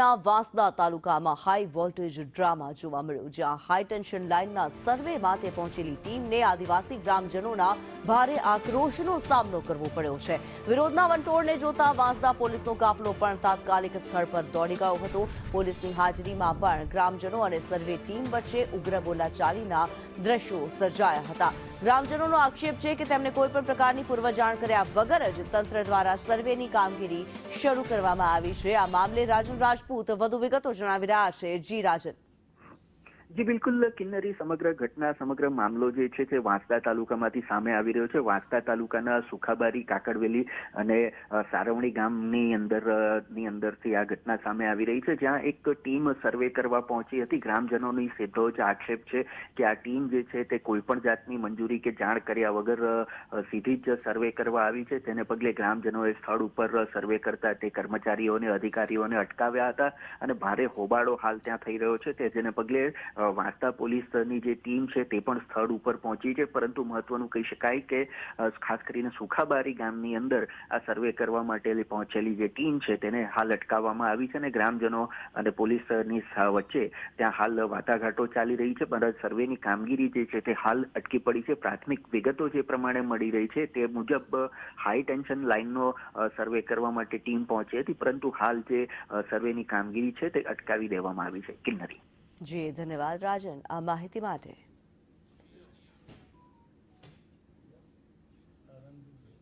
નવસારીના વાંસદા તાલુકામાં high voltage drama જોવા મળ્યો, જ્યાં હાઈ ટેન્શન લાઇનના સર્વે માટે પહોંચેલી ટીમને આદિવાસી ગ્રામજનોના ભારે આક્રોશનો સામનો કરવો પડ્યો છે. વિરોધના વંટોળને જોતા વાંસદા પોલીસનો કાફલો પણ તાત્કાલિક સ્થળ પર દોડી ગયો હતો. પોલીસની હાજરીમાં પણ ગ્રામજનો અને સર્વે ટીમ વચ્ચે ઉગ્ર બોલાચાલીના દ્રશ્યો સર્જાયા હતા. ગ્રામજનોનો આક્ષેપ છે કે તેમને કોઈપણ પ્રકારની પૂર્વજાણ કર્યા વગર જ તંત્ર દ્વારા સર્વેની કામગીરી શરૂ કરવામાં આવી છે. આ મામલે રાજન રાજપૂત વધુ વિગતો જણાવી રહ્યા છે. જી રાજન. જી બિલકુલ કિન્નરી, સમગ્ર ઘટના, સમગ્ર મામલો જે છે તે વાંસદા તાલુકામાંથી સામે આવી રહ્યો છે. વાંસદા તાલુકાના સુખાબારી, કાકડવેલી અને સારવણી ગામની અંદરથી આ ઘટના સામે આવી રહી છે, જ્યાં એક ટીમ સર્વે કરવા પહોંચી હતી. ગ્રામજનોની સીધો જ આક્ષેપ છે કે આ ટીમ જે છે તે કોઈ પણ જાતની મંજૂરી કે જાણ કર્યા વગર સીધી જ સર્વે કરવા આવી છે. તેને પગલે ગ્રામજનોએ સ્થળ ઉપર સર્વે કરતા તે કર્મચારીઓને, અધિકારીઓને અટકાવ્યા હતા અને ભારે હોબાળો હાલ ત્યાં થઈ રહ્યો છે. જેને પગલે વાંસદા પોલીસની જે ટીમ છે તે પણ સ્થળ ઉપર પહોંચી છે, પરંતુ મહત્વનું કહી શકાય કે ખાસ કરીને સુખાબારી ગામની અંદર આ સર્વે કરવા માટે પહોંચેલી જે ટીમ છે તેને હાલ અટકાવવામાં આવી છે અને ગ્રામજનો અને પોલીસની વચ્ચે ત્યાં હાલ વાટાઘાટો ચાલી રહી છે. પણ સર્વેની કામગીરી જે છે તે હાલ અટકી પડી છે. પ્રાથમિક વિગતો જે પ્રમાણે મળી રહી છે તે મુજબ હાઈ ટેન્શન લાઇનનો સર્વે કરવા માટે ટીમ પહોંચી હતી, પરંતુ હાલ જે સર્વેની કામગીરી છે તે અટકાવી દેવામાં આવી છે. કિન્નરી. જી ધન્યવાદ રાજન આ માહિતી માટે.